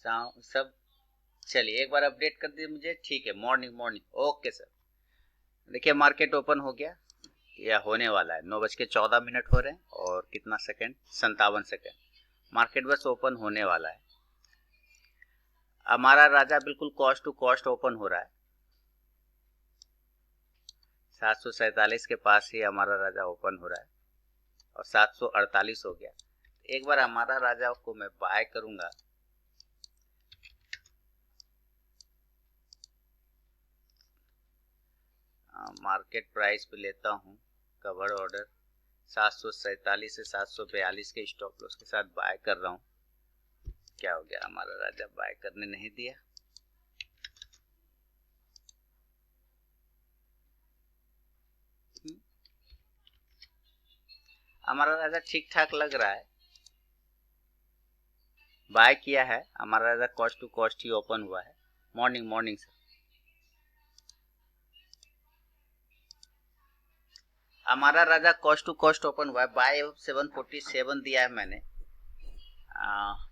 सब। चलिए एक बार अपडेट कर दीजिए मुझे। ठीक है, मॉर्निंग ओके सर। देखिए मार्केट ओपन हो गया या होने वाला है। 9:14 हो रहे हैं और कितना सेकंड, 57 सेकंड। मार्केट बस ओपन होने वाला है। हमारा राजा बिल्कुल कॉस्ट टू कॉस्ट ओपन हो रहा है। 747 के पास ही हमारा राजा ओपन हो रहा है और 748 हो गया। एक बार हमारा राजा को मैं बाय करूंगा। मार्केट प्राइस पे लेता हूं कवर ऑर्डर 747 से 742 के स्टॉप लॉस के साथ बाय कर रहा हूं। क्या हो गया, हमारा राजा बाय करने नहीं दिया। हमारा राजा ठीक ठाक लग रहा है, बाय किया है। हमारा राजा कॉस्ट टू कॉस्ट ही ओपन हुआ है। Morning sir. हमारा Raja cost to cost open हुआ है। बाय 747 दिया है मैंने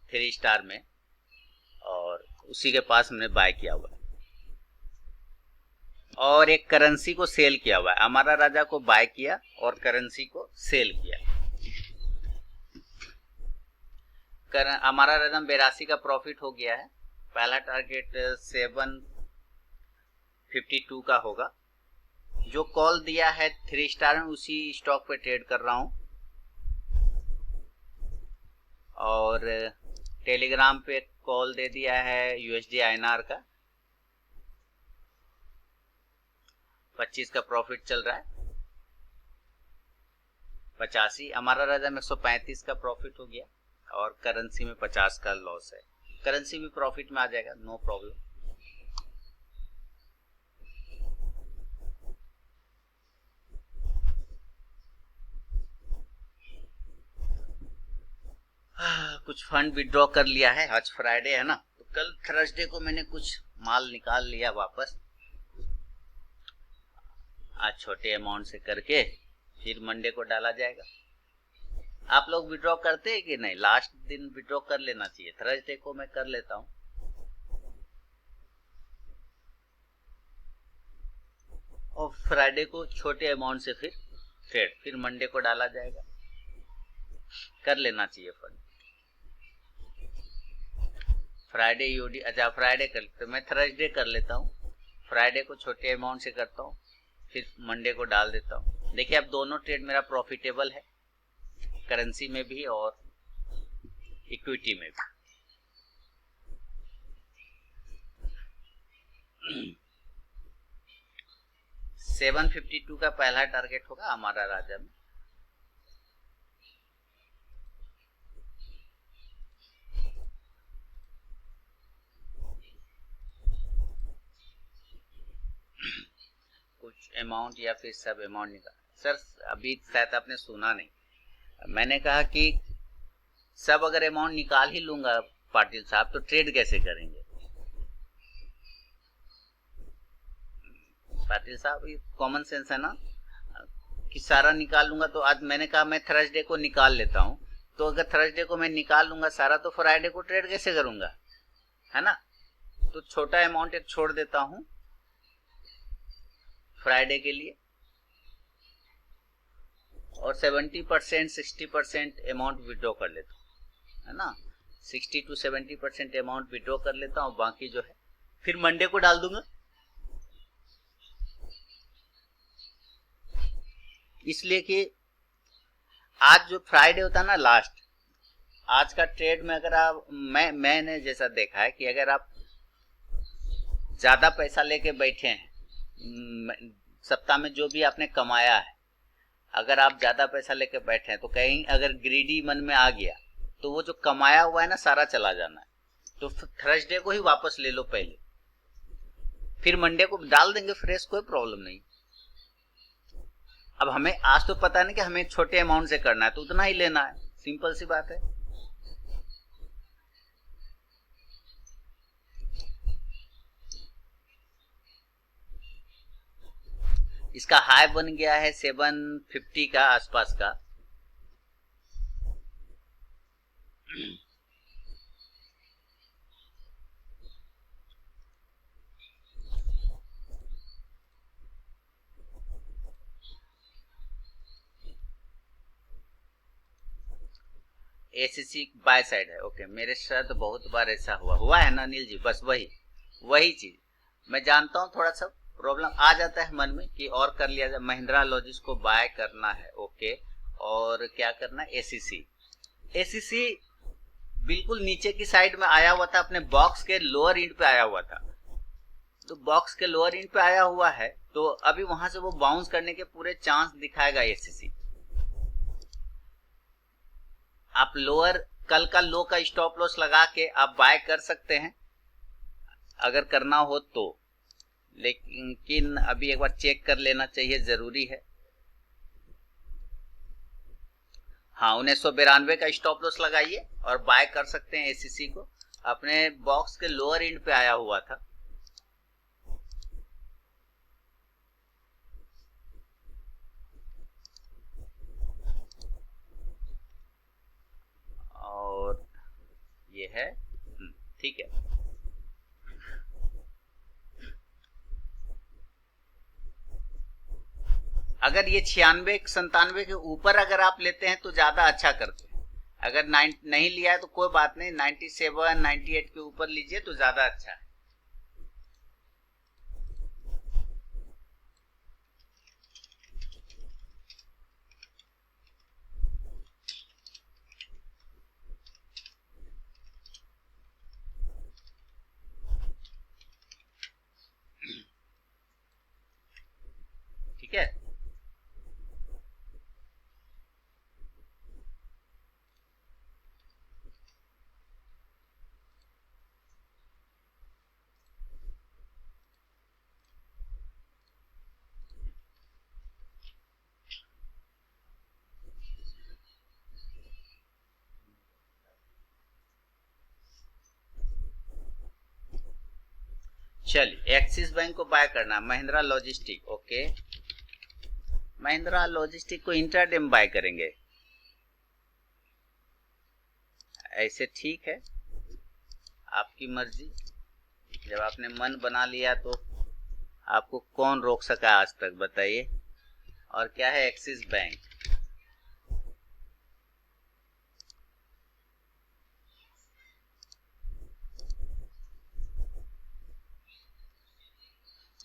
3 स्टार में और उसी के पास हमने बाय किया हुआ है और एक करेंसी को सेल किया हुआ है। हमारा राजा को बाय किया और करेंसी को सेल किया। हमारा राजा 82 का प्रॉफिट हो गया है। पहला टारगेट 752 का होगा। जो कॉल दिया है 3 स्टार में उसी स्टॉक पे ट्रेड कर रहा हूं और टेलीग्राम पे कॉल दे दिया है यूएसडी आईएनआर का 25 का प्रॉफिट चल रहा है। 85 हमारा राजा में 135 का प्रॉफिट हो गया और करेंसी में 50 का लॉस है। करेंसी भी प्रॉफिट में आ जाएगा, नो प्रॉब्लम। कुछ फंड विड्रॉ कर लिया है। आज फ्राइडे है ना, तो कल थर्सडे को मैंने कुछ माल निकाल लिया वापस। आज छोटे अमाउंट से करके फिर मंडे को डाला जाएगा। आप लोग विड्रॉ करते हैं कि नहीं? लास्ट दिन विड्रॉ कर लेना चाहिए। थर्सडे को मैं कर लेता हूँ और फ्राइडे को छोटे अमाउंट से फिर ट्रेड, फिर मंडे को डाला जाएगा। कर लेना चाहिए फंड। फ्राइडे यूडी, अच्छा फ्राइडे कर लेते, मैं थर्सडे कर लेता हूँ। फ्राइडे को छोटे अमाउंट से करता हूँ, फिर मंडे को डाल देता हूँ। देखिए अब दोनों ट्रेड मेरा प्रॉफिटेबल है, करेंसी में भी और इक्विटी में भी। 752 का पहला टारगेट होगा हमारा राजा में। कुछ अमाउंट या फिर सब अमाउंट निकाल। सर अभी शायद आपने सुना नहीं, मैंने कहा कि सब अगर अमाउंट निकाल ही लूंगा पाटिल साहब तो ट्रेड कैसे करेंगे? पाटिल साहब ये कॉमन सेंस है ना कि सारा निकाल लूंगा। तो आज मैंने कहा मैं थर्सडे को निकाल लेता हूं, तो अगर थर्सडे को मैं निकाल लूंगा सारा तो फ्राइडे को ट्रेड कैसे करूंगा, है ना? तो छोटा अमाउंट एक छोड़ देता हूं फ्राइडे के लिए और 70% 60% अमाउंट विड्रॉ कर लेता हूं, है ना? 60 to 70% अमाउंट विड्रॉ कर लेता हूं, बाकी जो है फिर मंडे को डाल दूंगा। इसलिए कि आज जो फ्राइडे होता है ना लास्ट, आज का ट्रेड में अगर आप मैंने जैसा देखा है कि अगर आप ज्यादा पैसा लेके बैठे हैं, सप्ताह में जो भी आपने कमाया है, अगर आप ज्यादा पैसा लेके बैठे हैं तो कहीं अगर ग्रीडी मन में आ गया तो वो जो कमाया हुआ है ना सारा चला जाना है। तो थर्सडे को ही वापस ले लो पहले, फिर मंडे को डाल देंगे फ्रेश, कोई प्रॉब्लम नहीं। अब हमें आज तो पता नहीं कि हमें छोटे अमाउंट से करना है तो उतना ही लेना है, सिंपल सी बात है। इसका हाई बन गया है 750 का आसपास का। एसीसी बाय साइड है। ओके, मेरे साथ बहुत बार ऐसा हुआ है ना अनिल जी, बस वही चीज मैं जानता हूँ। थोड़ा सा प्रॉब्लम आ जाता है मन में कि और कर लिया जाए, महिंद्रा लॉजिस्ट को बाय करना है। ओके, और क्या करना है, एसीसी बिल्कुल नीचे की साइड में आया हुआ था, अपने बॉक्स के लोअर इंड पे आया हुआ था। तो बॉक्स के लोअर इंड पे आया हुआ है, तो अभी वहां से वो बाउंस करने के पूरे चांस दिखाएगा एसीसी। आप लोअर कल का लो का स्टॉप लॉस लगा के आप बाय कर सकते हैं अगर करना हो तो, लेकिन अभी एक बार चेक कर लेना चाहिए, जरूरी है। हाँ, 1992 का स्टॉप लॉस लगाइए और बाय कर सकते हैं एसीसी को। अपने बॉक्स के लोअर इंड पे आया हुआ था। और ये है, ठीक है। अगर ये 96-97 के ऊपर अगर आप लेते हैं तो ज्यादा अच्छा करते हैं। अगर नहीं लिया है तो कोई बात नहीं, 97, 98 के ऊपर लीजिए तो ज्यादा अच्छा है। ठीक है, चलिए एक्सिस बैंक को बाय करना, Mahindra logistic. Okay, Mahindra logistic को इंट्राडे में बाय करेंगे, ऐसे ठीक है, आपकी मर्जी। जब आपने मन बना लिया तो आपको कौन रोक सका आज तक, बताइए। और क्या है, एक्सिस बैंक।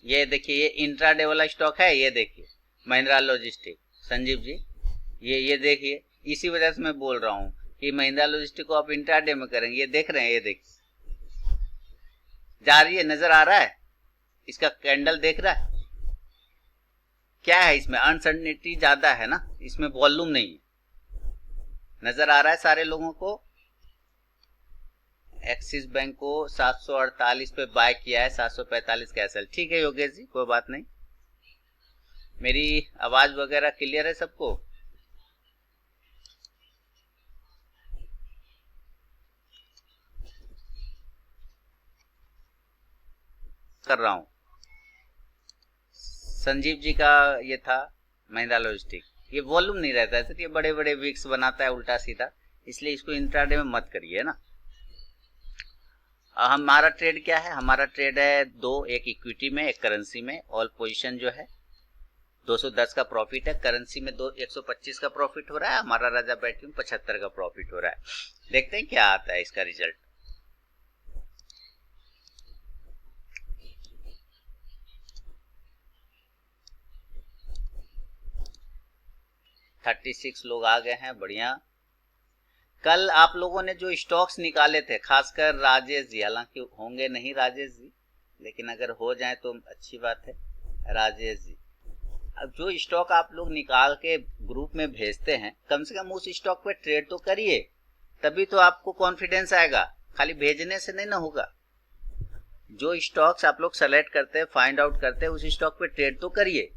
ये देखिए, ये इंट्राडे वाला स्टॉक है, ये देखिए महिंद्रा लॉजिस्टिक। संजीव जी, ये देखिए, इसी वजह से मैं बोल रहा हूँ कि महिंद्रा लॉजिस्टिक को आप इंट्राडे में करेंगे। ये देख रहे हैं, ये देखिए जा रही है, नजर आ रहा है, इसका कैंडल देख रहा है। क्या है इसमें, अनसर्टेनिटी ज्यादा है ना, इसमें वॉल्यूम नहीं है, नजर आ रहा है सारे लोगों को। एक्सिस बैंक को 748 पे बाय किया है, 745 का एसएल। ठीक है योगेश जी, कोई बात नहीं। मेरी आवाज वगैरह क्लियर है सबको? कर रहा हूं। संजीव जी का ये था महिंद्रा लॉजिस्टिक, ये वॉल्यूम नहीं रहता है, ये बड़े बड़े विक्स बनाता है उल्टा सीधा, इसलिए इसको इंट्राडे में मत करिए ना। हमारा ट्रेड क्या है, हमारा ट्रेड है दो, एक इक्विटी में, एक करेंसी में। ऑल पोजीशन जो है 210 का प्रॉफिट है, करेंसी में 125 का प्रॉफिट हो रहा है, हमारा राजा बैटरी में 75 का प्रॉफिट हो रहा है। देखते हैं क्या आता है इसका रिजल्ट। $36 लोग आ गए हैं, बढ़िया। कल आप लोगों ने जो स्टॉक्स निकाले थे, खासकर राजेश जी, हालांकि होंगे नहीं राजेश जी, लेकिन अगर हो जाए तो अच्छी बात है। राजेश जी, अब जो स्टॉक आप लोग निकाल के ग्रुप में भेजते हैं, कम से कम उस स्टॉक पे ट्रेड तो करिए, तभी तो आपको कॉन्फिडेंस आएगा, खाली भेजने से नहीं ना होगा। जो स्टॉक्स आप लोग सेलेक्ट करते हैं, फाइंड आउट करते हैं, उस स्टॉक पे ट्रेड तो करिए।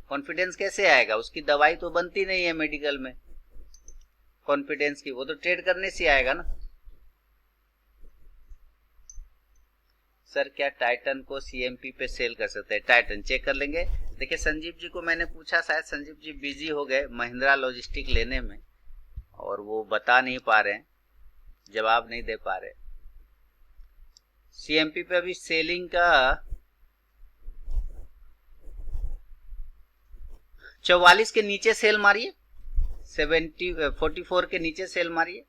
कॉन्फिडेंस कैसे आएगा, उसकी दवाई तो बनती नहीं है मेडिकल में कॉन्फिडेंस की, वो तो ट्रेड करने से आएगा ना। सर क्या टाइटन को सीएमपी पे सेल कर सकते हैं? टाइटन चेक कर लेंगे। देखिए संजीव जी को मैंने पूछा, शायद संजीव जी बिजी हो गए महिंद्रा लॉजिस्टिक लेने में, और वो बता नहीं पा रहे हैं, जवाब नहीं दे पा रहे। सीएमपी पे अभी सेलिंग का 44 के नीचे सेल मारिए, 44 के नीचे सेल मारिए।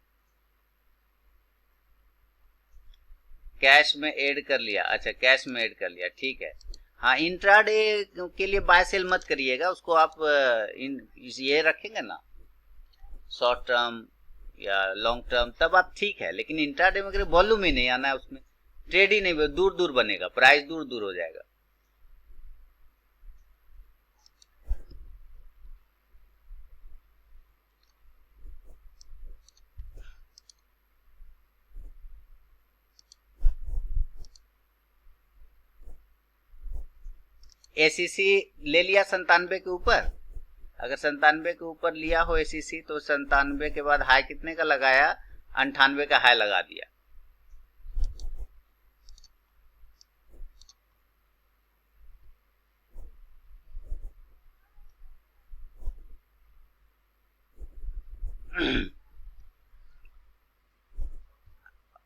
कैश में ऐड कर लिया, अच्छा कैश में ऐड कर लिया, ठीक है। हाँ, इंट्राडे के लिए बाय सेल मत करिएगा, उसको आप ये रखेंगे ना शॉर्ट टर्म या लॉन्ग टर्म, तब आप ठीक है। लेकिन इंट्राडे में वॉल्यूम ही नहीं आना है, उसमें ट्रेड ही नहीं, दूर दूर बनेगा, प्राइस दूर दूर हो जाएगा। एसीसी ले लिया 97 के ऊपर, अगर 97 के ऊपर लिया हो एसीसी तो 97 के बाद हाई कितने का लगाया, 98 का हाई लगा दिया।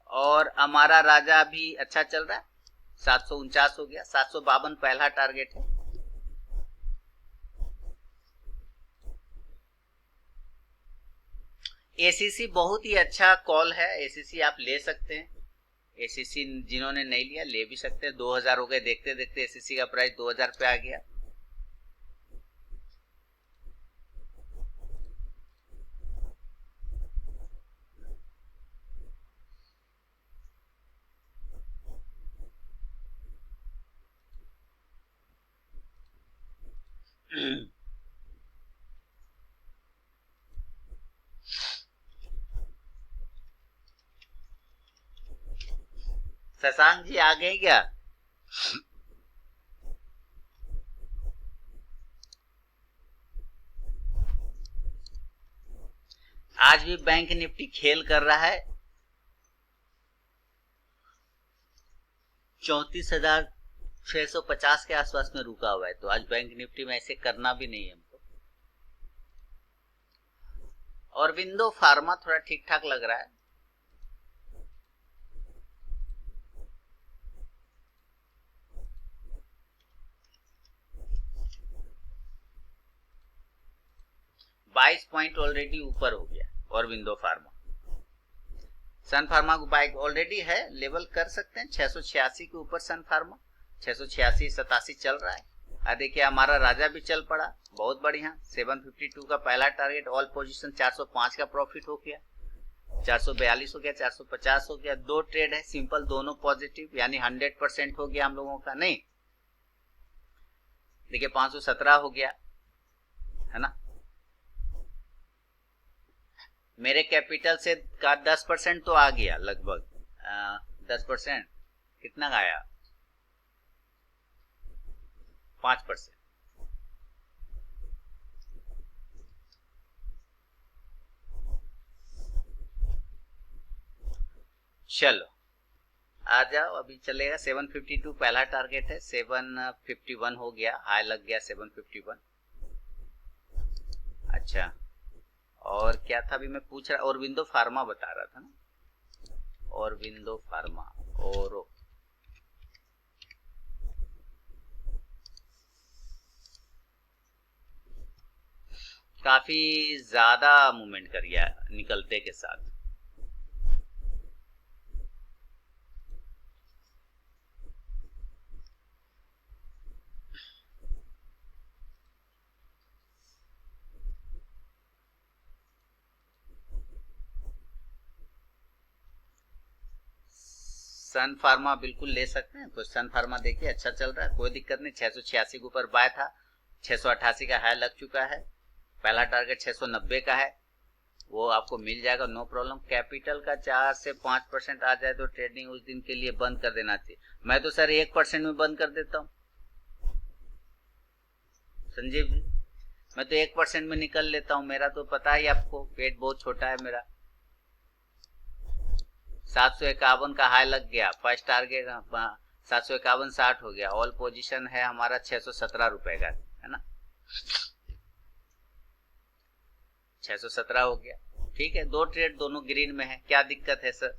और हमारा राजा भी अच्छा चल रहा है, 749 हो गया, 752 पहला टारगेट है। एसीसी बहुत ही अच्छा कॉल है, एसीसी आप ले सकते हैं। एसीसी जिन्होंने नहीं लिया ले भी सकते हैं। 2000 हो गए, देखते देखते एसीसी का प्राइस 2000 पे आ गया। शशांक जी आ गए क्या? आज भी बैंक निफ्टी खेल कर रहा है, 34,650 के आसपास में रुका हुआ है। तो आज बैंक निफ्टी में ऐसे करना भी नहीं है हमको। और विंडो फार्मा थोड़ा ठीक ठाक लग रहा है। बाईस पॉइंट ऑलरेडी ऊपर हो गया और विंडो फार्मा। सन फार्मा को बाइक ऑलरेडी है, लेवल कर सकते हैं 686 के ऊपर। सन फार्मा 686 87 चल रहा है। देखिए हमारा राजा भी चल पड़ा, बहुत बढ़िया। 752 का पहला टारगेट, ऑल पोजीशन 405 का प्रॉफिट हो गया, 442 हो गया, 450 हो गया। दो ट्रेड है सिंपल, दोनों पॉजिटिव, यानी 100% हो गया हम लोगों का। नहीं देखिए 517 हो गया है ना। मेरे कैपिटल से का 10% तो आ गया लगभग, 10% कितना आया, 5%। चलो आ जाओ, अभी चलेगा। 752 पहला टारगेट है, 751 हो गया, हाई लग गया 751। अच्छा, और क्या था अभी मैं पूछ रहा, और विंडो फार्मा बता रहा था ना, और विंडो फार्मा और काफी ज्यादा मूवमेंट कर गया निकलते के साथ। सन फार्मा बिल्कुल ले सकते हैं, तो सन फार्मा देखिए अच्छा चल रहा है, कोई दिक्कत नहीं। 686 के ऊपर बाय था, 688 का हाई लग चुका है। पहला टारगेट 690 का है, वो आपको मिल जाएगा, नो प्रॉब्लम। कैपिटल का 4 से 5% आ जाए तो ट्रेडिंग उस दिन के लिए बंद कर देना चाहिए। मैं तो सर 1% में बंद कर देता हूँ संजीव जी, मैं तो 1% में निकल लेता हूँ। मेरा तो पता ही आपको, पेट बहुत छोटा है मेरा। 751 का हाई लग गया, फर्स्ट टारगेट 751 60 हो गया। ऑल पोजीशन है हमारा 617 रुपए का है ना, 617 हो गया। ठीक है, दो ट्रेड दोनों ग्रीन में है, क्या दिक्कत है सर?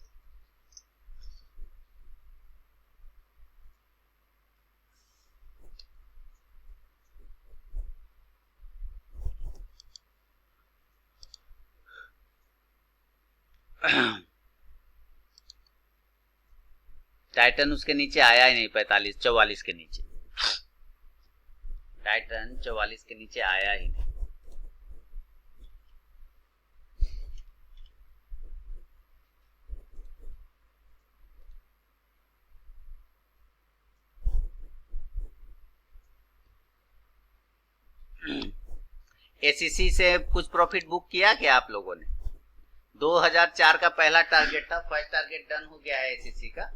टाइटन उसके नीचे आया ही नहीं, 45-44 के नीचे, टाइटन 44 के नीचे आया ही नहीं। एसीसी से कुछ प्रॉफिट बुक किया क्या आप लोगों ने? 2004 का पहला टारगेट था, फर्स्ट टारगेट डन हो गया है एसीसी का।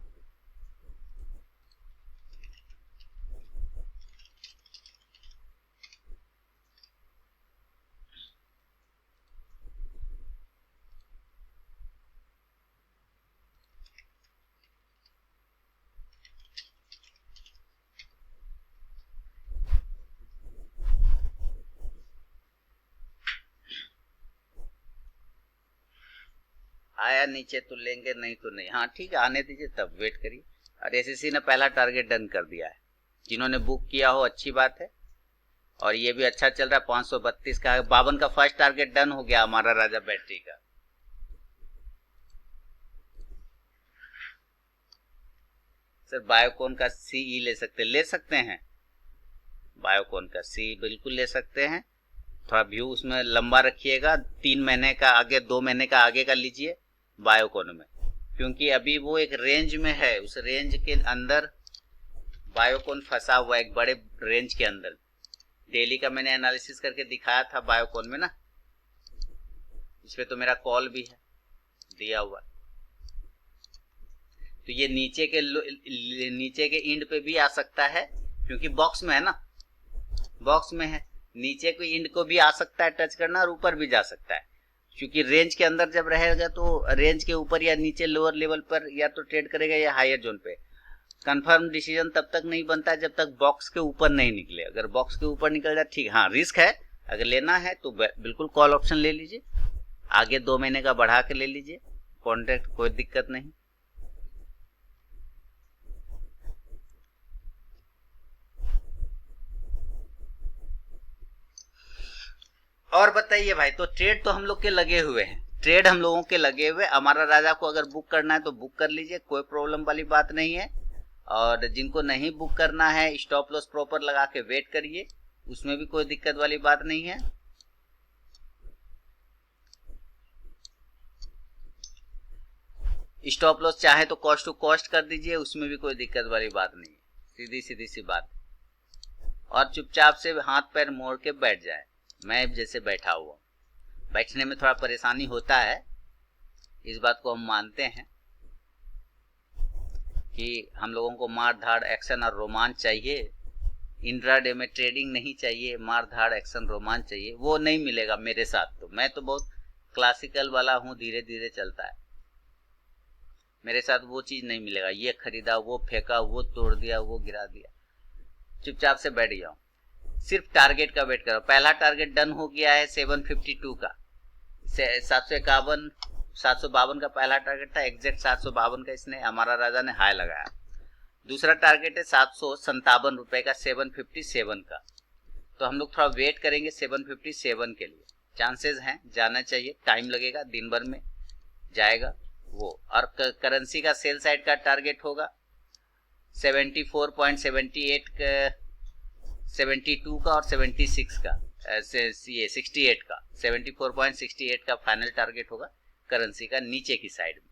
आया नीचे तो लेंगे, नहीं तो नहीं। हाँ ठीक है, आने दीजिए, तब वेट करिए। और एसीसी ने पहला टारगेट डन कर दिया है, जिन्होंने बुक किया हो अच्छी बात है। और ये भी अच्छा चल रहा है, 532 का 52 का फर्स्ट टारगेट डन हो गया हमारा राजा बैटरी का। सर बायोकॉन का सीई ले सकते हैं, बायोकॉन का सी बिल्कुल ले सकते हैं। थोड़ा व्यू उसमें लंबा रखिएगा, 3 महीने का आगे, 2 महीने का आगे का लीजिए बायोकॉन में, क्योंकि अभी वो एक रेंज में है, उस रेंज के अंदर बायोकॉन फंसा हुआ है, एक बड़े रेंज के अंदर। डेली का मैंने एनालिसिस करके दिखाया था बायोकॉन में ना, इसपे तो मेरा कॉल भी है दिया हुआ। तो ये नीचे के इंड पे भी आ सकता है, क्योंकि बॉक्स में है ना, बॉक्स में है, नीचे के इंड को भी आ सकता है टच करना, और ऊपर भी जा सकता है। क्योंकि रेंज के अंदर जब रहेगा तो रेंज के ऊपर या नीचे लोअर लेवल पर या तो ट्रेड करेगा या हायर जोन पे। कंफर्म डिसीजन तब तक नहीं बनता जब तक बॉक्स के ऊपर नहीं निकले। अगर बॉक्स के ऊपर निकल जाए ठीक, हाँ रिस्क है, अगर लेना है तो बिल्कुल कॉल ऑप्शन ले लीजिए, आगे 2 महीने का बढ़ा के ले लीजिए कॉन्ट्रैक्ट, कोई दिक्कत नहीं। और बताइए भाई, तो ट्रेड तो हम लोग के लगे हुए हैं, ट्रेड हम लोगों के लगे हुए। हमारा राजा को अगर बुक करना है तो बुक कर लीजिए, कोई प्रॉब्लम वाली बात नहीं है। और जिनको नहीं बुक करना है, स्टॉप लॉस प्रॉपर लगा के वेट करिए, उसमें भी कोई दिक्कत वाली बात नहीं है। स्टॉप लॉस चाहे तो कॉस्ट टू कॉस्ट कर दीजिए, उसमें भी कोई दिक्कत वाली बात नहीं है, सीधी सी बात। और चुपचाप से हाथ पैर मोड़ के बैठ जाए, मैं जैसे बैठा हुआ। बैठने में थोड़ा परेशानी होता है, इस बात को हम मानते हैं कि हम लोगों को मार धाड़ एक्शन और रोमांच चाहिए। इंट्राडे में ट्रेडिंग नहीं चाहिए, मार धाड़ एक्शन रोमांच चाहिए, वो नहीं मिलेगा मेरे साथ। तो मैं तो बहुत क्लासिकल वाला हूँ, धीरे धीरे चलता है, मेरे साथ वो चीज नहीं मिलेगा, ये खरीदा, वो फेंका, वो तोड़ दिया, वो गिरा दिया। चुपचाप से बैठ जाओ, सिर्फ टारगेट का वेट करो। पहला टारगेट डन हो गया है 752 का, 752 का पहला टारगेट था, एग्जैक्ट 752 का इसने हमारा राजा ने हाई लगाया। दूसरा टारगेट है 757 रुपए का, 757 का। तो हम लोग थोड़ा वेट करेंगे 757 के लिए, चांसेस हैं, जाना चाहिए, टाइम लगेगा, दिन भर में जाएगा वो। और करेंसी का सेल साइड का टारगेट होगा 74.78 का, 72 का और 76 का, ये 68 का, 74.68 का फाइनल टारगेट होगा करेंसी का नीचे की साइड में।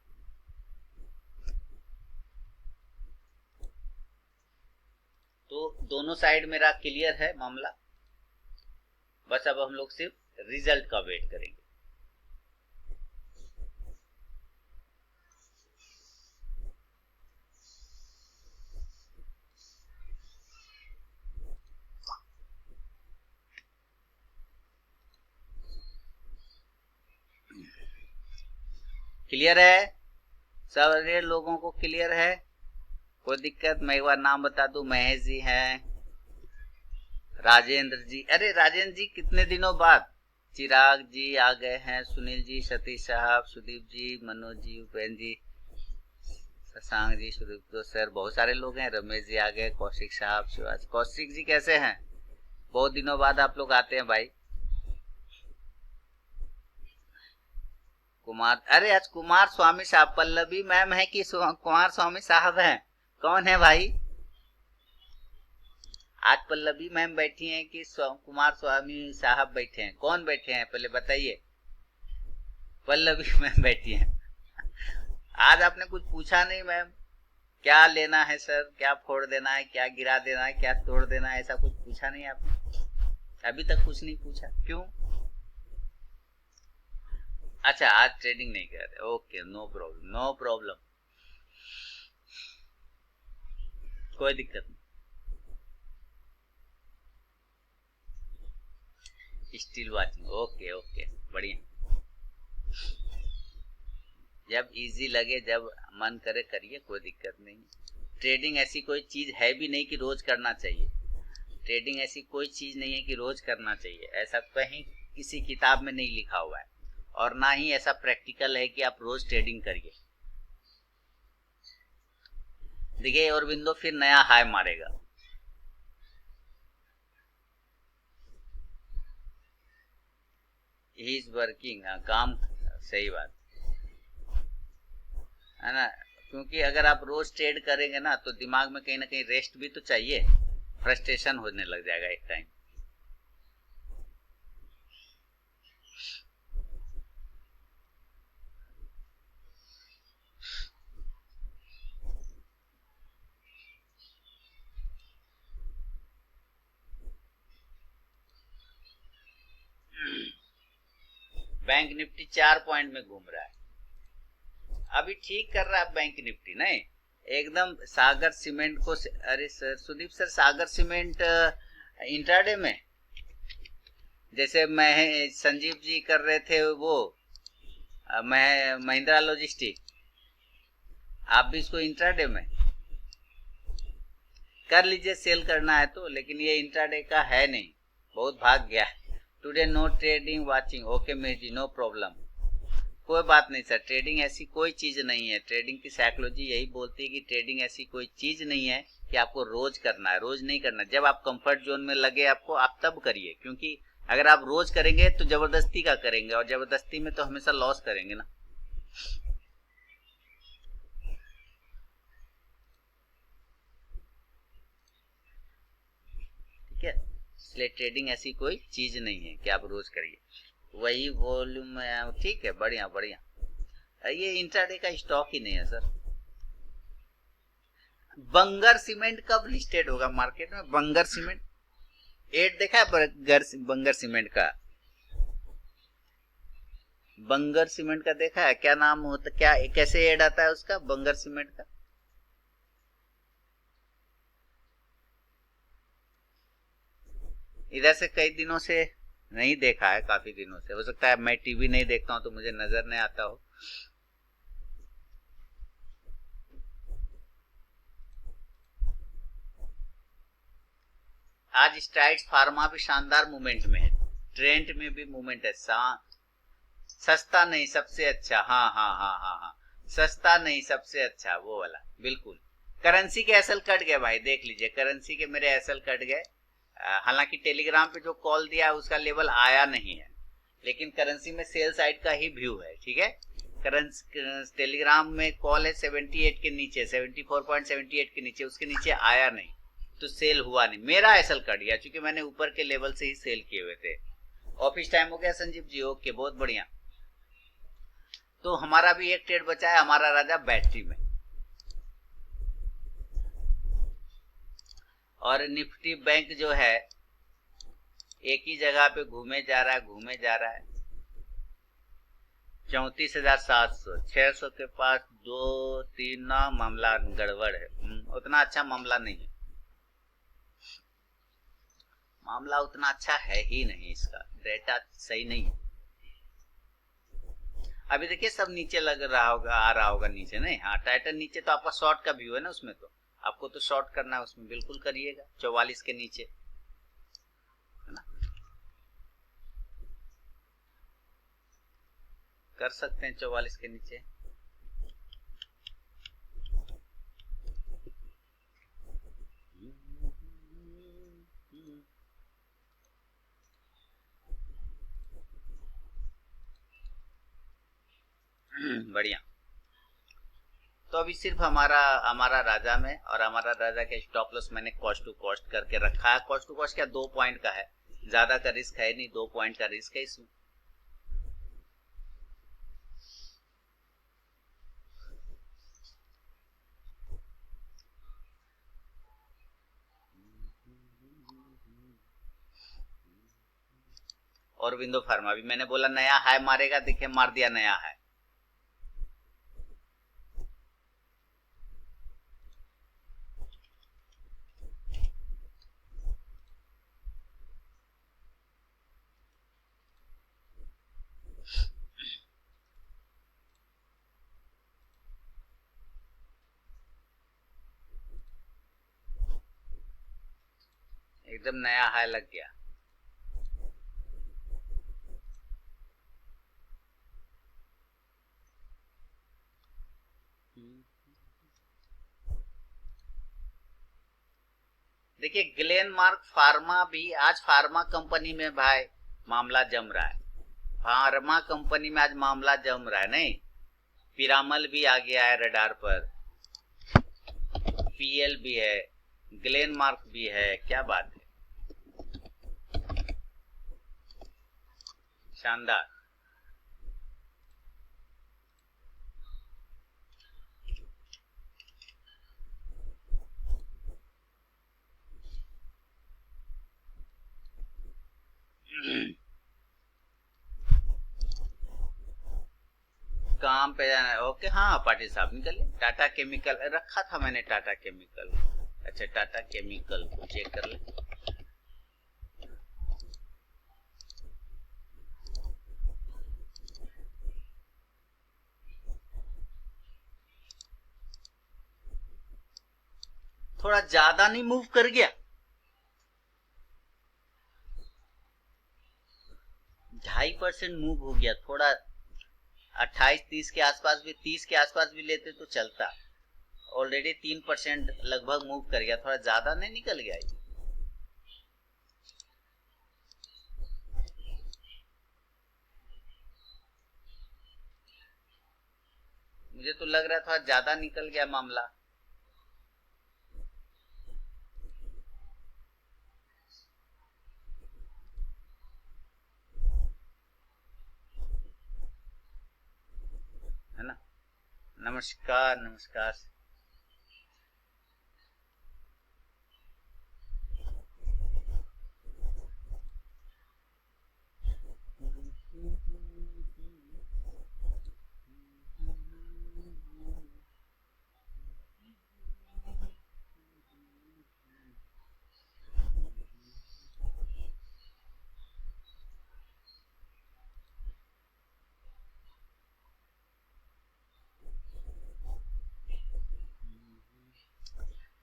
तो दोनों साइड मेरा क्लियर है मामला, बस अब हम लोग सिर्फ रिजल्ट का वेट करेंगे। क्लियर है सारे लोगों को? क्लियर है, कोई दिक्कत? मैं एक बार नाम बता दूं, महेश जी हैं, राजेंद्र जी, अरे राजेंद्र जी कितने दिनों बाद, चिराग जी आ गए हैं, सुनील जी, सतीश साहब, सुदीप जी, मनोज जी, उपेंद्र जी, शशांक जी, सुदीप सर, बहुत सारे लोग हैं, रमेश जी आ गए, कौशिक साहब, शिवाज। कौशिक जी कैसे हैं? बहुत दिनों बाद आप लोग आते हैं भाई। कुमार, अरे आज कुमार स्वामी साहब, पल्लवी मैम है कि कुमार स्वामी साहब हैं? कौन है भाई? आज पल्लवी मैम बैठी हैं कि कुमार स्वामी साहब बैठे हैं? कौन बैठे हैं पहले बताइए। पल्लवी मैम बैठी हैं। आज आपने कुछ पूछा नहीं मैम, क्या लेना है सर, क्या फोड़ देना है, क्या गिरा देना है, क्या तोड़ देना है, ऐसा कुछ पूछा नहीं आपने? अभी तक कुछ नहीं पूछा, क्यों? अच्छा, आज ट्रेडिंग नहीं कर रहे, okay, no problem, no problem, कोई दिक्कत नहीं। स्टिल वाचिंग, ओके ओके, बढ़िया। जब इजी लगे, जब मन करे करिए, कोई दिक्कत नहीं। ट्रेडिंग ऐसी कोई चीज है भी नहीं कि रोज करना चाहिए। ट्रेडिंग ऐसी कोई चीज नहीं है कि रोज करना चाहिए, ऐसा कहीं किसी किताब में नहीं लिखा हुआ है, और ना ही ऐसा प्रैक्टिकल है कि आप रोज ट्रेडिंग करिए। देखिए औरबिंदो फिर नया हाई मारेगा। ही इज वर्किंग, काम, सही बात है ना। क्योंकि अगर आप रोज ट्रेड करेंगे ना तो दिमाग में कहीं ना कहीं रेस्ट भी तो चाहिए, फ्रस्ट्रेशन होने लग जाएगा एक टाइम। बैंक निफ्टी 4 पॉइंट में घूम रहा है, अभी ठीक कर रहा है बैंक निफ्टी नहीं। एकदम सागर सीमेंट को अरे सर सुदीप सर, सागर सीमेंट इंट्राडे में, जैसे मैं संजीव जी कर रहे थे वो, मैं महिंद्रा लॉजिस्टिक, आप भी इसको इंट्राडे में कर लीजिए, सेल करना है तो। लेकिन ये इंट्राडे का है नहीं, बहुत भाग गया। Today no trading watching, okay मेरी, नो प्रॉब्लम, कोई बात नहीं सर। ट्रेडिंग ऐसी कोई चीज नहीं है, ट्रेडिंग की साइकोलॉजी यही बोलती है कि ट्रेडिंग ऐसी कोई चीज नहीं है कि आपको रोज करना है, रोज नहीं करना। जब आप कंफर्ट जोन में लगे आपको, आप तब करिए, क्योंकि अगर आप रोज करेंगे तो जबरदस्ती का करेंगे, और जबरदस्ती में तो हमेशा लॉस करेंगे ना। ठीक है, इसलिए ट्रेडिंग ऐसी कोई चीज नहीं है कि आप रोज करिए। वही वॉल्यूम, ठीक है, बढ़िया बढ़िया। ये इंट्राडे का स्टॉक ही नहीं है सर। बंगर सीमेंट कब लिस्टेड होगा मार्केट में? बंगर सीमेंट एड देखा है बंगर सीमेंट का? बंगर सीमेंट का देखा है? क्या नाम होता, क्या कैसे एड आता है उसका, बंगर सीमेंट का? इधर से कई दिनों से नहीं देखा है, काफी दिनों से। हो सकता है मैं टीवी नहीं देखता हूं तो मुझे नजर नहीं आता हो। आज स्ट्राइड्स फार्मा भी शानदार मूवमेंट में है, ट्रेंड में भी मूवमेंट है। सस्ता नहीं सबसे अच्छा, हाँ हाँ हाँ हाँ हाँ, सस्ता नहीं सबसे अच्छा, वो वाला बिल्कुल। करेंसी के एसएल कट गए भाई, देख लीजिए, करेंसी के मेरे एसएल कट गए। हालांकि टेलीग्राम पे जो कॉल दिया है उसका लेवल आया नहीं है, लेकिन करेंसी में सेल साइड का ही व्यू है, ठीक है। करेंसी टेलीग्राम में कॉल है 78 के नीचे, 74.78 के नीचे, उसके नीचे आया नहीं, तो सेल हुआ नहीं। मेरा एसएल कट गया क्योंकि मैंने ऊपर के लेवल से ही सेल किए हुए थे। ऑफिस टाइम हो गया संजीव जी, ओके, बहुत बढ़िया। तो हमारा भी एक ट्रेड बचा है, हमारा राजा बैटरी में। और निफ्टी बैंक जो है एक ही जगह पे घूमे जा रहा है, घूमे जा रहा है। 34,700, 600 के पास दो तीन ना मामला गड़बड़ है। उतना अच्छा मामला नहीं है, मामला उतना अच्छा है ही नहीं, इसका डेटा सही नहीं है। अभी देखिए सब नीचे लग रहा होगा, आ रहा होगा नीचे, नहीं? हाँ, टाइटन नीचे, तो आपका शॉर्ट का व्यू है ना उसमें, तो आपको तो शॉर्ट करना है उसमें, बिल्कुल करिएगा 44 के नीचे, है ना, कर सकते हैं 44 के नीचे। बढ़िया। तो अभी सिर्फ हमारा हमारा राजा में और हमारा राजा के स्टॉप लॉस मैंने कॉस्ट टू कॉस्ट करके रखा है। कॉस्ट टू कॉस्ट क्या 2 पॉइंट का है, ज्यादा का रिस्क है नहीं, 2 पॉइंट का रिस्क है इसमें। और विंडो फार्मा भी मैंने बोला नया हाई मारेगा, देखिए मार दिया नया हाई। एकदम नया हाई लग गया। देखिए ग्लेनमार्क फार्मा भी आज फार्मा कंपनी में भाई मामला जम रहा है। फार्मा कंपनी में आज मामला जम रहा है। नहीं, पिरामल भी आ गया है रडार पर, पीएल भी है, ग्लेनमार्क भी है। क्या बात है, शानदार। काम पे जाना है, ओके। हाँ पाटिल साहब निकलिए। टाटा केमिकल रखा था मैंने, टाटा केमिकल। अच्छा टाटा केमिकल को चेक कर ले। थोड़ा ज्यादा नहीं मूव कर गया? 2.5% मूव हो गया थोड़ा। 28-30 के आसपास भी, 30 के आसपास भी लेते तो चलता। ऑलरेडी 3% लगभग मूव कर गया, थोड़ा ज्यादा नहीं निकल गया? मुझे तो लग रहा था ज्यादा निकल गया मामला। है ना। नमस्कार नमस्कार।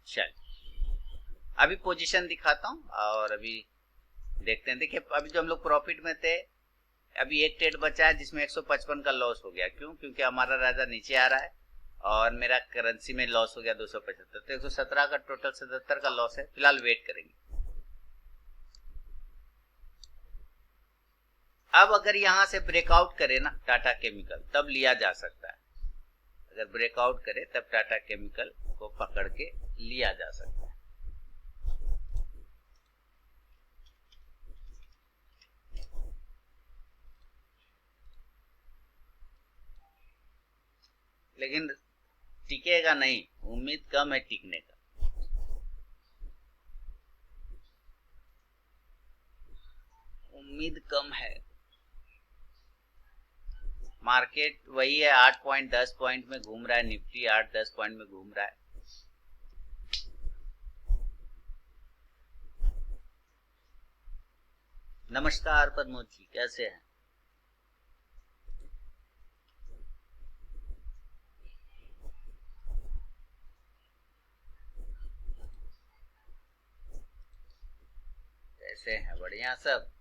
चल अभी पोजीशन दिखाता हूँ और अभी देखते हैं। देखिए अभी जो हम लोग प्रॉफिट में थे, अभी एक ट्रेड बचा है जिसमें 155 का लॉस हो गया। क्यों? क्योंकि हमारा राजा नीचे आ रहा है और मेरा करेंसी में लॉस हो गया 275। तो 117 का टोटल 77 का लॉस है। फिलहाल वेट करेंगे। अब अगर यहां से ब्रेकआउट करे ना टाटा केमिकल, तब लिया जा सकता है। अगर ब्रेकआउट करे तब टाटा केमिकल को पकड़ के लिया जा सकता है। लेकिन टिकेगा नहीं, उम्मीद कम है टिकने का। उम्मीद कम है। मार्केट वही है, 8 पॉइंट 10 पॉइंट में घूम रहा है। निफ्टी 8-10 पॉइंट में घूम रहा है। नमस्कार प्रमोद जी, कैसे हैं? कैसे हैं? बढ़िया सब।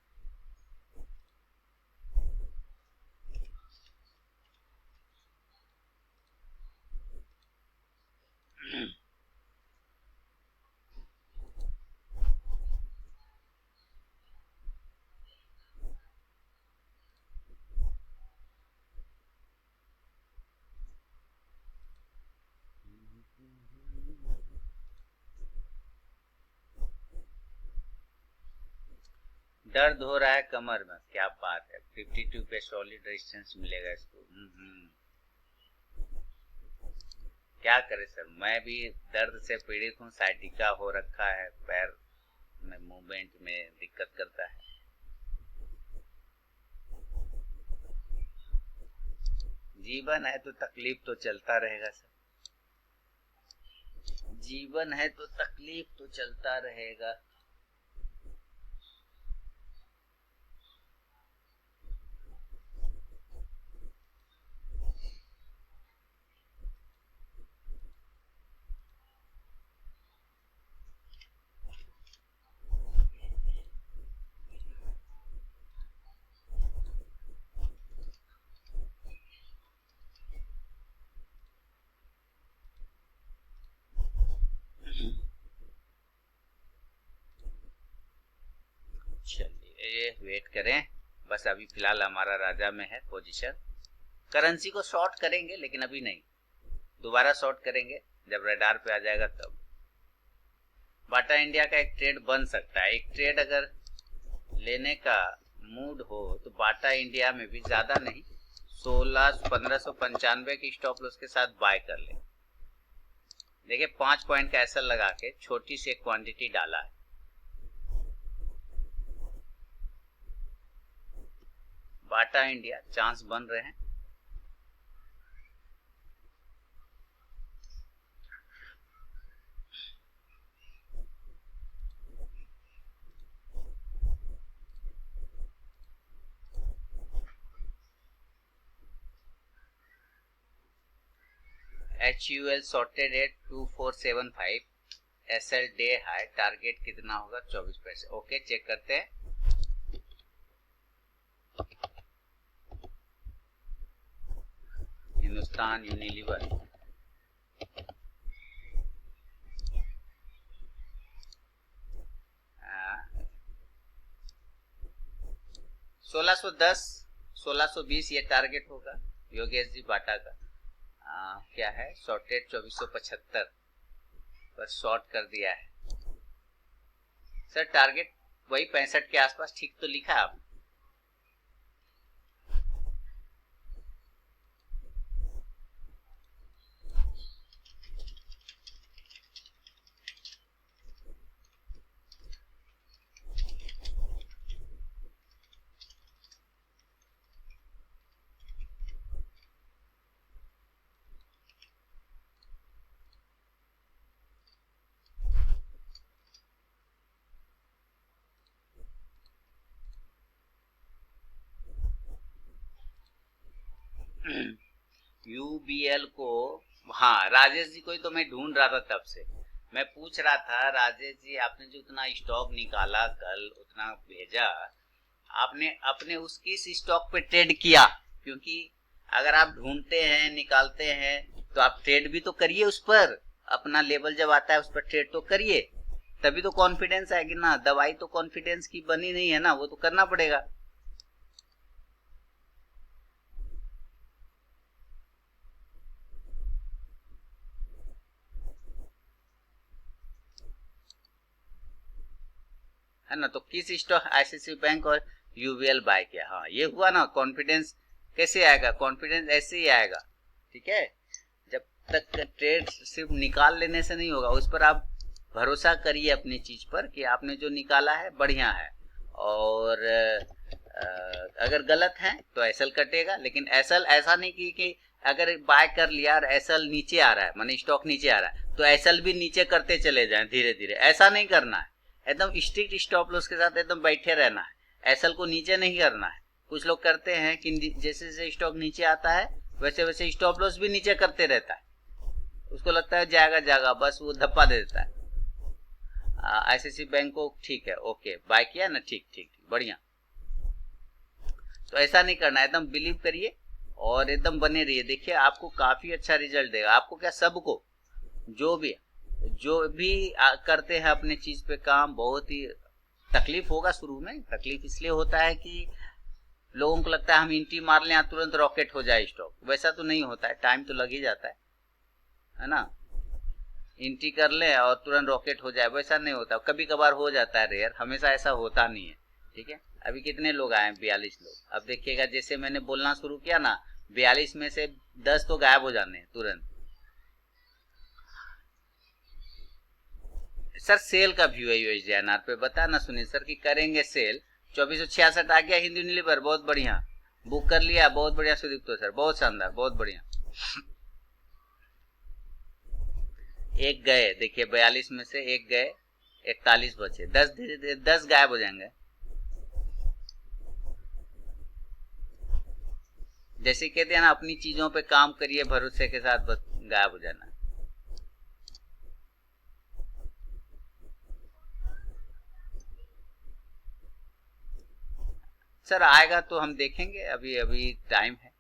दर्द हो रहा है कमर में, क्या बात है, 52 पे सॉलिड रेजिस्टेंस मिलेगा इसको। क्या करे सर, मैं भी दर्द से पीड़ित हूँ, साइटिका हो रखा है, पैर में मूवमेंट में दिक्कत करता है। जीवन है तो तकलीफ तो चलता रहेगा सर, जीवन है तो तकलीफ तो चलता रहेगा। चलिए वेट करें, बस अभी फिलहाल हमारा राजा में है पोजीशन। करेंसी को शॉर्ट करेंगे लेकिन अभी नहीं, दोबारा शॉर्ट करेंगे जब रडार पे आ जाएगा तब। बाटा इंडिया का एक ट्रेड बन सकता है, एक ट्रेड अगर लेने का मूड हो तो बाटा इंडिया में भी ज्यादा नहीं, 1595 की स्टॉप लॉस के साथ बाय कर ले। देखिए 5 पॉइंट का एसएल लगा के छोटी सी क्वांटिटी डाला है। बाटा इंडिया चांस बन रहे हैं। HUL shorted at 2475, SL day high, target कितना होगा 24 पैसे। ओके चेक करते हैं। हिंदुस्तान यूनिलीवर 1610 1620 ये टारगेट होगा योगेश जी बाटा का। क्या है शॉर्टेड 2475 पर शॉर्ट कर दिया है सर। टारगेट वही 65 के आसपास ठीक तो लिखा है आपने। यूबीएल को, हाँ राजेश जी को ही तो मैं ढूंढ रहा था तब से, मैं पूछ रहा था राजेश जी आपने जो उतना स्टॉक निकाला कल, उतना भेजा, आपने अपने उस किस स्टॉक पे ट्रेड किया? क्योंकि अगर आप ढूंढते हैं निकालते हैं तो आप ट्रेड भी तो करिए उस पर, अपना लेवल जब आता है उस पर ट्रेड तो करिए, तभी तो कॉन्फिडेंस आएगी ना। दवाई तो कॉन्फिडेंस की बनी नहीं है ना, वो तो करना पड़ेगा। है ना, तो किस स्टॉक, आईसीआईसीआई बैंक और यूबीएल बाय किया। हाँ ये हुआ ना, कॉन्फिडेंस कैसे आएगा? कॉन्फिडेंस ऐसे ही आएगा, ठीक है। जब तक ट्रेड सिर्फ निकाल लेने से नहीं होगा, उस पर आप भरोसा करिए अपनी चीज पर कि आपने जो निकाला है बढ़िया है, और अगर गलत है तो एसएल कटेगा। लेकिन एसएल ऐसा नहीं कि अगर बाय कर लिया और एसएल नीचे आ रहा है, माने स्टॉक नीचे आ रहा है तो एसएल भी नीचे करते चले जाएं धीरे धीरे, ऐसा नहीं करना है। एकदम स्ट्रिक्ट स्टॉप लॉस के साथ एकदम बैठे रहना है, एसएल को नीचे नहीं करना है। कुछ लोग करते हैं कि जैसे जैसे स्टॉक नीचे आता है वैसे वैसे स्टॉप लॉस भी नीचे करते रहता है, उसको लगता है जाएगा जाएगा, बस वो धप्पा दे देता है। आईसीआईसीआई बैंक को ठीक है, ओके बाय किया ना, ठीक ठीक बढ़िया। तो ऐसा नहीं करना, एकदम बिलीव करिए और एकदम बने रहिए। देखिए आपको काफी अच्छा रिजल्ट देगा। आपको क्या, सबको जो भी करते हैं अपने चीज पे काम, बहुत ही तकलीफ होगा शुरू में। तकलीफ इसलिए होता है कि लोगों को लगता है हम एंट्री मार लें तुरंत रॉकेट हो जाए स्टॉक, वैसा तो नहीं होता है, टाइम तो लग ही जाता है ना। एंट्री कर ले और तुरंत रॉकेट हो जाए वैसा नहीं होता, कभी कभार हो जाता है, रेयर, हमेशा ऐसा होता नहीं है, ठीक है। अभी कितने लोग आए हैं? 42 लोग। अब देखिएगा जैसे मैंने बोलना शुरू किया ना, 42 में से 10 तो गायब हो जाने हैं तुरंत। सर सेल का व्यू है यूएसडीआईएनआर पे, बता ना सुनील सर कि करेंगे सेल। 2466 आ गया हिंदी यूनिलीवर, बहुत बढ़िया, बुक कर लिया, बहुत बढ़िया सुदीप्तो सर, बहुत शानदार, बहुत बढ़िया। एक गए, देखिए 42 में से एक गए, 41 बचे, 10 गायब हो जाएंगे। जैसे कहते हैं ना, अपनी चीजों पे काम करिए भरोसे के साथ, बस गायब हो जाना। सर आएगा तो हम देखेंगे, अभी अभी टाइम है,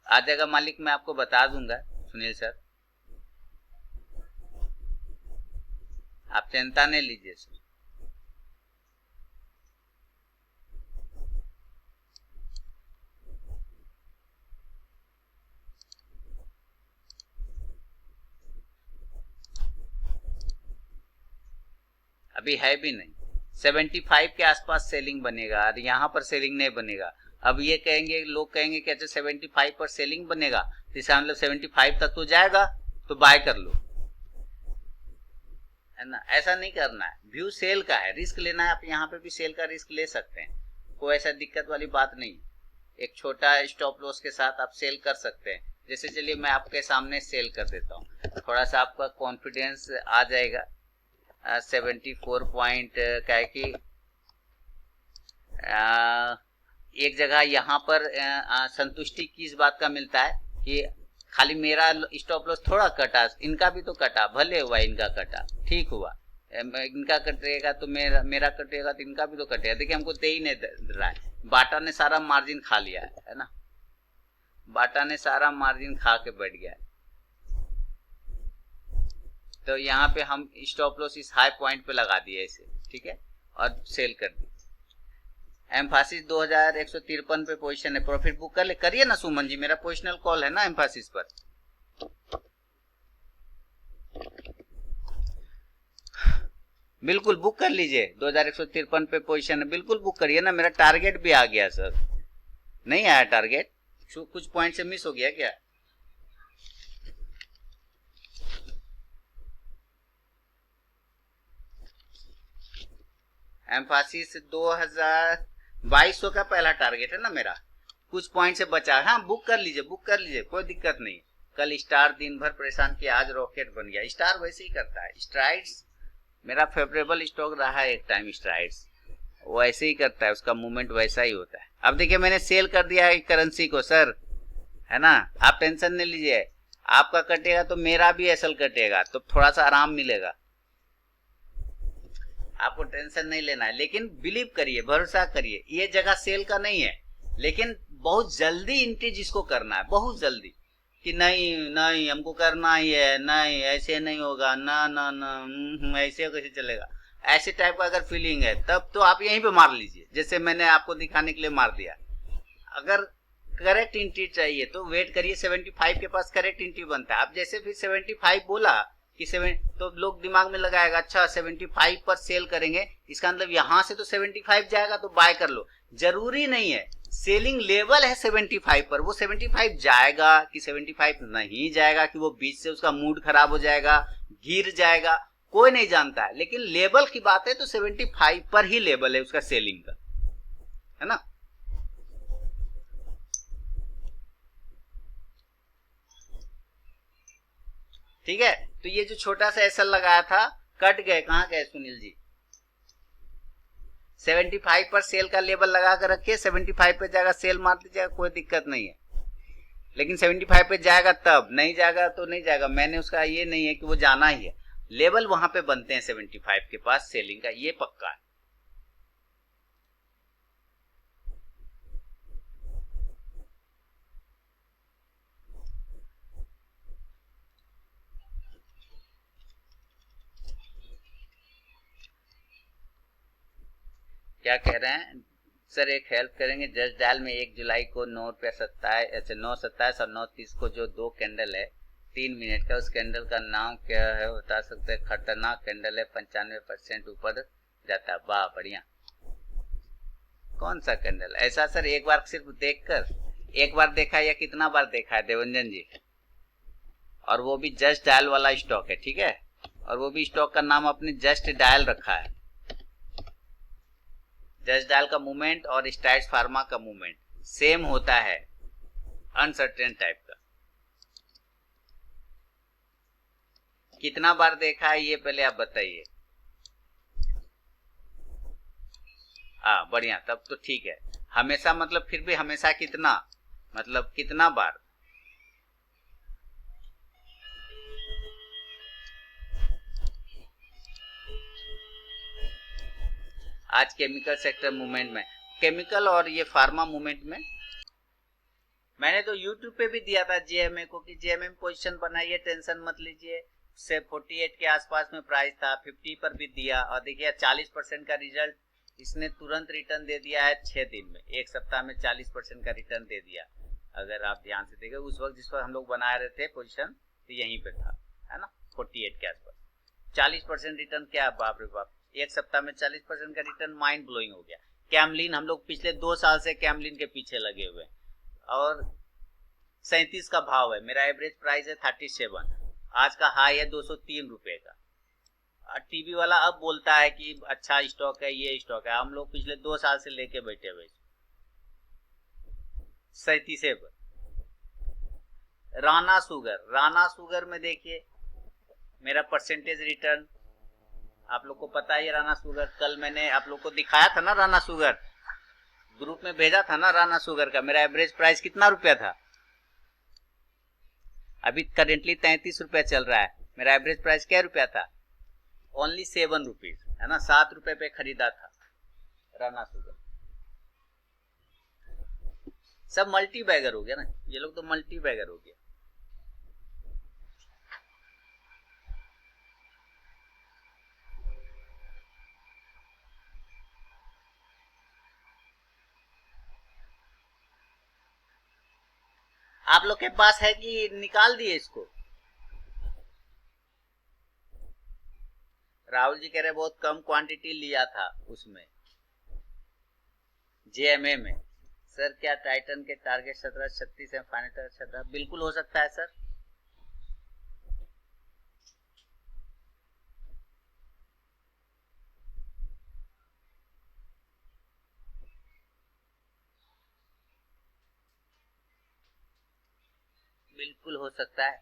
आ जाएगा मालिक, मैं आपको बता दूंगा सुनील सर, आप चिंता नहीं लीजिए सर। अभी है भी नहीं, 75 के आसपास सेलिंग बनेगा, और यहाँ पर सेलिंग नहीं बनेगा। अब ये कहेंगे, लोग कहेंगे कि अच्छा 75 पर सेलिंग बनेगा, तो इसका मतलब 75 तक तो जाएगा, तो बाय कर लो, है ना। ऐसा नहीं करना है, व्यू सेल का है, रिस्क लेना है, आप यहाँ पे भी सेल का रिस्क ले सकते हैं, कोई ऐसा दिक्कत वाली बात नहीं। एक छोटा स्टॉप लॉस के साथ आप सेल कर सकते हैं। जैसे चलिए मैं आपके सामने सेल कर देता हूँ, थोड़ा सा आपका कॉन्फिडेंस आ जाएगा। 74 पॉइंट क्या है कि एक जगह यहाँ पर संतुष्टि किस बात का मिलता है कि खाली मेरा स्टॉप लॉस थोड़ा कटा, इनका भी तो कटा, भले हुआ इनका कटा, ठीक हुआ, इनका कटेगा तो मेरा कटेगा, तो इनका भी तो कटेगा। देखिए हमको दे ही नहीं रहा है, बाटा ने सारा मार्जिन खा लिया है ना, बाटा ने सारा मार्जिन खा के बैठ गया है। तो यहाँ पे हम स्टॉप लॉस इस हाई पॉइंट पे लगा दिए इसे, ठीक है, और सेल कर दी। एम्फासिस 2153 पे पोजीशन है, प्रॉफिट बुक कर ले, करिए ना सुमन जी, मेरा पोजिशनल कॉल है ना एम्फासिस पर। बिल्कुल बुक कर लीजिए, 2153 पे पोजीशन है, बिल्कुल बुक करिए ना, मेरा टारगेट भी आ गया सर। नहीं आया टारगेट, कुछ पॉइंट से मिस हो गया क्या? एम्फासिस 2200 का पहला टारगेट है ना मेरा, कुछ पॉइंट से बचा है। हाँ बुक कर लीजिए, बुक कर लीजिए, कोई दिक्कत नहीं। कल स्टार दिन भर परेशान किया, आज रॉकेट बन गया। स्टार वैसे ही करता है, स्ट्राइड्स मेरा फेवरेबल स्टॉक रहा है एक टाइम, स्ट्राइड्स वैसे ही करता है, उसका मूवमेंट वैसा ही होता है। अब देखिए मैंने सेल कर दिया है करेंसी को सर, है ना, आप टेंशन नहीं लीजिए, आपका कटेगा तो मेरा भी असल कटेगा, तो थोड़ा सा आराम मिलेगा, आपको टेंशन नहीं लेना है। लेकिन बिलीव करिए, भरोसा करिए, ये जगह सेल का नहीं है, लेकिन बहुत जल्दी एंट्री जिसको करना है, बहुत जल्दी, कि नहीं नहीं हमको करना ही है, नहीं ऐसे नहीं होगा, ना ना ना ऐसे कैसे चलेगा, ऐसे टाइप का अगर फीलिंग है तब तो आप यहीं पे मार लीजिए, जैसे मैंने आपको दिखाने के लिए मार दिया। अगर करेक्ट एंट्री चाहिए तो वेट करिए, 75 के पास करेक्ट एंट्री बनता है। आप जैसे फिर 75 बोला कि 7, तो लोग दिमाग में लगाएगा अच्छा 75 पर सेल करेंगे, इसका मतलब यहां से तो 75 जाएगा तो बाय कर लो। जरूरी नहीं है, सेलिंग लेवल है 75 पर, वो 75 जाएगा कि 75 नहीं जाएगा, कि वो बीच से उसका मूड खराब हो जाएगा, गिर जाएगा, कोई नहीं जानता है। लेकिन लेवल की बात है तो 75 पर ही लेवल है उसका सेलिंग का, है ना। ठीक है, तो ये जो छोटा सा एसएल लगाया था, कट गए, कहां गए सुनील जी? 75 पर सेल का लेवल लगा कर रखिए, 75 पे जाएगा सेल मार दीजिएगा, कोई दिक्कत नहीं है। लेकिन 75 पे जाएगा तब, नहीं जाएगा तो नहीं जाएगा, मैंने उसका ये नहीं है कि वो जाना ही है, लेवल वहां पे बनते हैं 75 के पास सेलिंग का, ये पक्का है। क्या कह रहे हैं सर, एक हेल्प करेंगे, जस्ट डायल में 1 जुलाई को 9:27, अच्छा 9:27 और 9:30 को जो 2 कैंडल है 3 मिनट का, उस कैंडल का नाम क्या है बता सकते हैं? खतरनाक कैंडल है, 95% ऊपर जाता है, वाह बढ़िया। कौन सा कैंडल ऐसा सर? एक बार सिर्फ देखकर, एक बार देखा है या कितना बार देखा है देवंजन जी? और वो भी जस्ट डायल वाला स्टॉक है, ठीक है, और वो भी स्टॉक का नाम आपने जस्ट डायल रखा है। जस्ट डायल का मूवमेंट और स्ट्राइड्स फार्मा का मूवमेंट सेम होता है, अनसर्टेन टाइप का। कितना बार देखा है ये पहले आप बताइए। हाँ बढ़िया, तब तो ठीक है। हमेशा मतलब फिर भी हमेशा कितना, मतलब कितना बार? आज केमिकल सेक्टर मूवमेंट में, केमिकल और ये फार्मा मूवमेंट में मैंने तो यूट्यूब पे भी दिया था जेएमए को कि जेएमए में पोजीशन बनाइए, टेंशन मत लीजिए। से 48 के आसपास में प्राइस था, 50 पर भी दिया, और देखिए 40% का रिजल्ट इसने तुरंत रिटर्न दे दिया है 6 दिन में। एक सप्ताह में 40% का रिटर्न दे दिया। अगर आप ध्यान से देखें उस वक्त जिस पर हम लोग बना रहे थे पोजीशन, तो यहीं पे था, है ना, 48 के आसपास। 40% रिटर्न, क्या बाप रे बाप, एक सप्ताह में 40% का रिटर्न, माइंड ब्लोइंग हो गया। कैमलिन, हम लोग पिछले 2 साल से कैमलिन के पीछे लगे हुए, और 37 का भाव है, मेरा एवरेज प्राइस है 37, आज का हाई है 203 रुपए का। टीवी वाला अब बोलता है कि अच्छा स्टॉक है, ये स्टॉक है, हम लोग पिछले 2 साल से लेके बैठे हुए 37 पर। राणा शुगर में देखिए मेरा परसेंटेज रिटर्न, आप लोग को पता है राणा शुगर, कल मैंने आप लोग को दिखाया था ना, राणा शुगर ग्रुप में भेजा था ना। राणा शुगर का मेरा एवरेज प्राइस कितना रुपया था? अभी करेंटली 33 रुपया चल रहा है, मेरा एवरेज प्राइस क्या रुपया था? ओनली 7 रुपीज, है ना, 7 रुपए पे खरीदा था राणा शुगर। सब मल्टी बैगर हो गया ना, ये लोग तो मल्टी बैगर हो गया। आप लोग के पास है कि निकाल दिए इसको? राहुल जी कह रहे बहुत कम क्वांटिटी लिया था उसमें जेएमए में। सर क्या टाइटन के टारगेट 1736 है, फाइनल 17? बिल्कुल हो सकता है सर। बिल्कुल हो सकता है।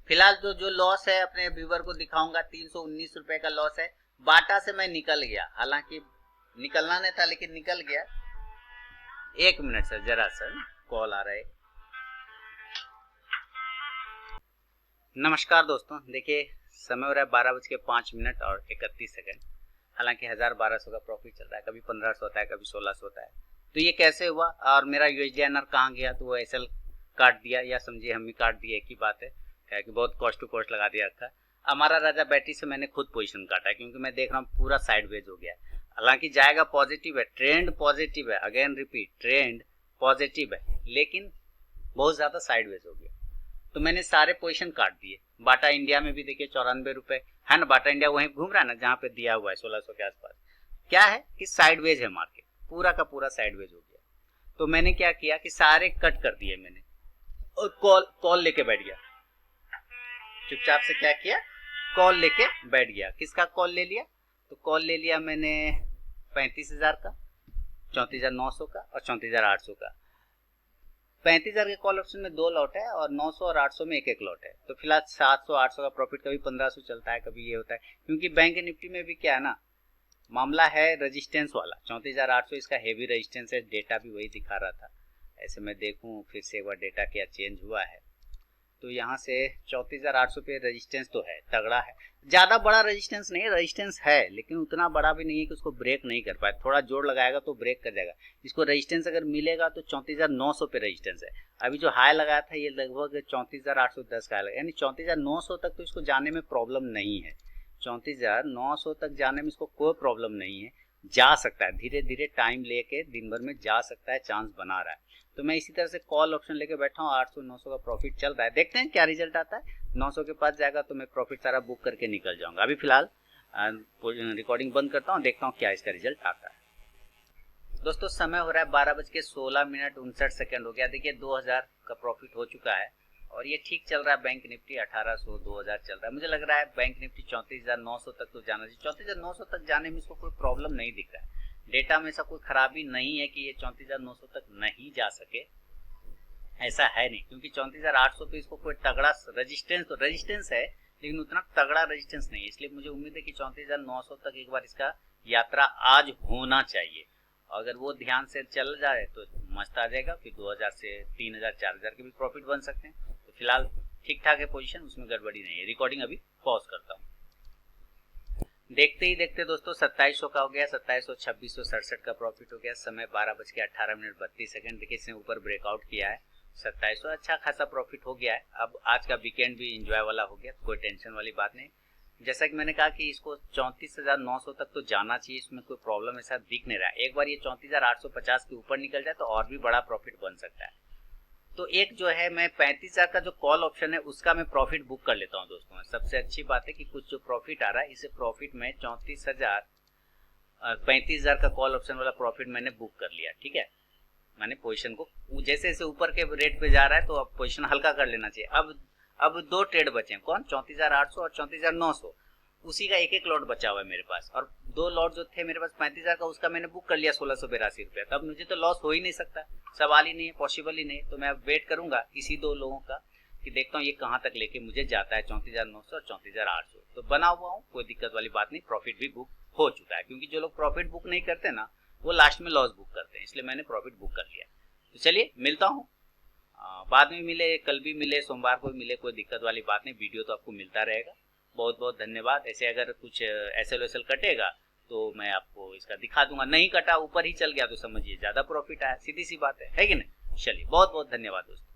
फिलहाल तो जो लॉस है अपने व्यूवर को दिखाऊंगा, 319 रुपए का लॉस है। बाटा से मैं निकल गया, हालांकि निकलना नहीं था लेकिन निकल गया। 1 मिनट सर, जरा सर कॉल आ रहा है। नमस्कार दोस्तों, देखिए समय हो रहा है 12:05 और 31 सेकंड। हालांकि 1000-1200 का प्रॉफिट चल रहा है, कभी 1500 होता है, कभी 1600 होता है। तो ये कैसे हुआ और मेरा यूएसडीआईएनआर कहाँ गया? तो वो एसएल काट दिया, या समझिए हम ही काट दिए, एक ही बात है, क्या कि बहुत कॉस्ट टू कॉस्ट लगा दिया रखा। हमारा राजा बैटरी से मैंने खुद पोजीशन काटा है, क्योंकि मैं देख रहा हूँ पूरा साइडवेज हो गया है। हालांकि जाएगा पॉजिटिव है, ट्रेंड पॉजिटिव है, अगेन रिपीट ट्रेंड पॉजिटिव है, लेकिन बहुत ज्यादा साइडवेज हो गया। तो मैंने सारे पोजीशन काट दिए। बाटा इंडिया में भी देखिए 94 रुपए है ना, बाटा इंडिया वहीं घूम रहा है ना जहाँ पे दिया हुआ है 1600 के आसपास। क्या है कि साइडवेज है मार्केट, पूरा का पूरा साइडवेज हो गया। तो मैंने क्या किया कि सारे कट कर दिए मैंने, और कॉल लेके बैठ गया चुपचाप से। क्या किया? कॉल लेके बैठ गया। किसका कॉल ले लिया? तो कॉल ले लिया मैंने 35,000 का, 34,900 का और 34,800 का। 35,000 के कॉल ऑप्शन में 2 लॉट है, और 900 और 800 में एक लॉट है। तो फिलहाल 700-800 का प्रॉफिट, कभी 1500 चलता है, कभी ये होता है, क्योंकि बैंक निफ्टी में भी क्या है ना, मामला है रेजिस्टेंस वाला। 34,800 इसका हेवी रेजिस्टेंस है, डेटा भी वही दिखा रहा था। ऐसे मैं देखूं फिर से एक बार डेटा क्या चेंज हुआ है, तो यहाँ से 34,800 पे रेजिस्टेंस तो है, तगड़ा है। ज़्यादा बड़ा रेजिस्टेंस नहीं है, रेजिस्टेंस है लेकिन उतना बड़ा भी नहीं है कि उसको ब्रेक नहीं कर पाए। थोड़ा जोर लगाएगा तो ब्रेक कर जाएगा। इसको रेजिस्टेंस अगर मिलेगा तो 34,900 पे रेजिस्टेंस है। अभी जो हाई लगाया था ये लगभग 34,810 का है, यानी 34,900 तक तो इसको जाने में प्रॉब्लम नहीं है। 34,900 तक जाने में इसको कोई प्रॉब्लम नहीं है, जा सकता है, धीरे धीरे टाइम लेके दिन भर में जा सकता है, चांस बना रहा है। तो मैं इसी तरह से कॉल ऑप्शन लेके बैठा हूँ। 800-900 का प्रॉफिट चल रहा है, देखते हैं क्या रिजल्ट आता है। 900 के पास जाएगा तो मैं प्रॉफिट सारा बुक करके निकल जाऊंगा। अभी फिलहाल रिकॉर्डिंग बंद करता हूँ, देखता हूँ क्या इसका रिजल्ट आता है। दोस्तों समय हो रहा है 12:16 हो गया। देखिए 2000 का प्रॉफिट हो चुका है और ये ठीक चल रहा है। बैंक निफ्टी 1800 2000 चल रहा है। मुझे लग रहा है बैंक निफ्टी 34,900 तक तो जाना चाहिए। 34,900 तक जाने में इसको कोई प्रॉब्लम नहीं दिख रहा है। डेटा में ऐसा कोई खराबी नहीं है कि ये 34,900 तक नहीं जा सके, ऐसा है नहीं, क्योंकि 34,800 पे इसको कोई तगड़ा रेजिस्टेंस है, लेकिन उतना तगड़ा रेजिस्टेंस नहीं है। इसलिए मुझे उम्मीद है कि 34,900 तक एक बार इसका यात्रा आज होना चाहिए। अगर वो ध्यान से चल जाए तो मस्त आ जाएगा। फिर 2000 से 3000 4000 के भी प्रॉफिट बन सकते हैं। तो फिलहाल ठीक ठाक है पोजीशन, उसमें गड़बड़ी नहीं है। रिकॉर्डिंग अभी पॉज करता हूँ। देखते ही देखते दोस्तों 2700 का हो गया, 2700 2667 का प्रॉफिट हो गया। समय 12:18 देखिए इसने ऊपर ब्रेकआउट किया है। 2700 अच्छा खासा प्रॉफिट हो गया है। अब आज का वीकेंड भी एंजॉय वाला हो गया, कोई टेंशन वाली बात नहीं। जैसा कि मैंने कहा कि इसको 34,900 तक तो जाना चाहिए, इसमें कोई प्रॉब्लम ऐसा दिख नहीं रहा है। एक बार ये 34,850 के ऊपर निकल जाए तो और भी बड़ा प्रॉफिट बन सकता है। तो एक जो है मैं 35,000 का जो कॉल ऑप्शन है उसका मैं प्रॉफिट बुक कर लेता हूं दोस्तों। सबसे अच्छी बात है कि कुछ जो प्रॉफिट आ रहा है इसे प्रॉफिट में 35,000 का कॉल ऑप्शन वाला प्रॉफिट मैंने बुक कर लिया। ठीक है, मैंने पोजीशन को जैसे जैसे ऊपर के रेट पे जा रहा है तो अब पोजीशन हल्का कर लेना चाहिए। अब दो ट्रेड बचे, कौन? 34,800 और 34,900। उसी का एक एक लॉट बचा हुआ है मेरे पास, और दो लॉट जो थे मेरे पास 35,000 का, उसका मैंने बुक कर लिया 1682 रुपया। तब मुझे तो लॉस हो ही नहीं सकता, सवाल ही नहीं है, पॉसिबल ही नहीं। तो मैं अब वेट करूंगा इसी दो लोगों का कि देखता हूँ ये कहाँ तक लेके मुझे जाता है, 34,900 और 34,800। तो बना हुआ हूँ, कोई दिक्कत वाली बात नहीं। प्रॉफिट भी बुक हो चुका है, क्योंकि जो लोग प्रॉफिट बुक नहीं करते ना वो लास्ट में लॉस बुक करते हैं, इसलिए मैंने प्रॉफिट बुक कर लिया। तो चलिए मिलता हूँ, बाद में मिले, कल भी मिले, सोमवार को भी मिले, कोई दिक्कत वाली बात नहीं। वीडियो तो आपको मिलता रहेगा। बहुत बहुत धन्यवाद। ऐसे अगर कुछ एसएल कटेगा तो मैं आपको इसका दिखा दूंगा। नहीं कटा, ऊपर ही चल गया तो समझिए ज्यादा प्रॉफिट आया, सीधी सी बात है कि नहीं। चलिए बहुत बहुत धन्यवाद दोस्तों।